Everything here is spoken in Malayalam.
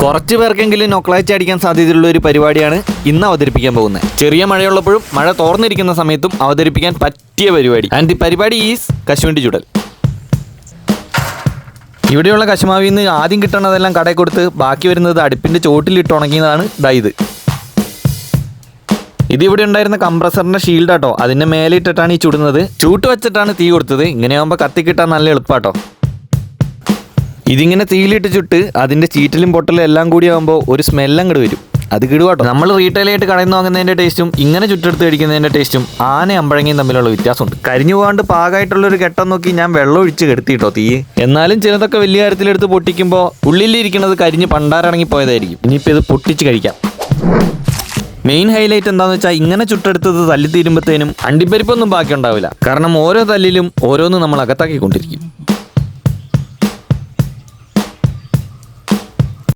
കുറച്ച് പേർക്കെങ്കിലും നൊക്ലാഴ്ച അടിക്കാൻ സാധ്യതയുള്ള ഒരു പരിപാടിയാണ് ഇന്ന് അവതരിപ്പിക്കാൻ പോകുന്നത്. ചെറിയ മഴയുള്ളപ്പോഴും മഴ തോർന്നിരിക്കുന്ന സമയത്തും അവതരിപ്പിക്കാൻ പറ്റിയ പരിപാടി. ആൻഡ് ദി പരിപാടി ഈസ് കശുവണ്ടി ചുടൽ. ഇവിടെയുള്ള കശുമാവിൽ നിന്ന് ആദ്യം കിട്ടണതെല്ലാം കടയിൽ കൊടുത്ത് ബാക്കി വരുന്നത് അടുപ്പിൻ്റെ ചോട്ടിലിട്ട് ഉണങ്ങിയതാണ് ഇത്. ഇതിവിടെ ഉണ്ടായിരുന്ന കംപ്രസറിൻ്റെ ഷീൽഡാട്ടോ, അതിൻ്റെ മേലെ ഇട്ടിട്ടാണ് ഈ ചുടുന്നത്. ചൂട്ട് വെച്ചിട്ടാണ് തീ കൊടുത്തത്. ഇങ്ങനെയാകുമ്പോൾ കത്തിക്കിട്ടാൻ നല്ല എളുപ്പമാട്ടോ. ഇതിങ്ങനെ തീയിലിട്ട് ചുട്ട് അതിൻ്റെ ചീറ്റലും പൊട്ടലും എല്ലാം കൂടി ആകുമ്പോൾ ഒരു സ്മെല്ലും അങ്ങോട്ട് വരും. അത് കിടുവാട്ടോ. നമ്മൾ റീറ്റെയിലായിട്ട് കടയിൽ നിന്ന് വാങ്ങുന്നതിൻ്റെ ടേസ്റ്റും ഇങ്ങനെ ചുട്ടെടുത്ത് കഴിക്കുന്നതിൻ്റെ ടേസ്റ്റും ആനയും അമ്പഴങ്ങയും തമ്മിലുള്ള വ്യത്യാസമുണ്ട്. കരിഞ്ഞു പോകാണ്ട് പാകമായിട്ടുള്ളൊരു ഘട്ടം നോക്കി ഞാൻ വെള്ളം ഒഴിച്ച് കെടുത്തിട്ടോ തീ. എന്നാലും ചിലതൊക്കെ വലിയ കാര്യത്തിലെടുത്ത് പൊട്ടിക്കുമ്പോൾ ഉള്ളിലിരിക്കുന്നത് കരിഞ്ഞ് പണ്ടാരടങ്ങി പോയതായിരിക്കും. ഇനിയിപ്പോൾ ഇത് പൊട്ടിച്ച് കഴിക്കാം. മെയിൻ ഹൈലൈറ്റ് എന്താണെന്ന് വെച്ചാൽ ഇങ്ങനെ ചുട്ടെടുത്തത് തല്ലി തീരുമ്പോഴത്തേനും അണ്ടിപ്പരിപ്പൊന്നും ബാക്കി ഉണ്ടാവില്ല. കാരണം ഓരോ തല്ലിലും ഓരോന്ന് നമ്മൾ അകത്താക്കിക്കൊണ്ടിരിക്കും.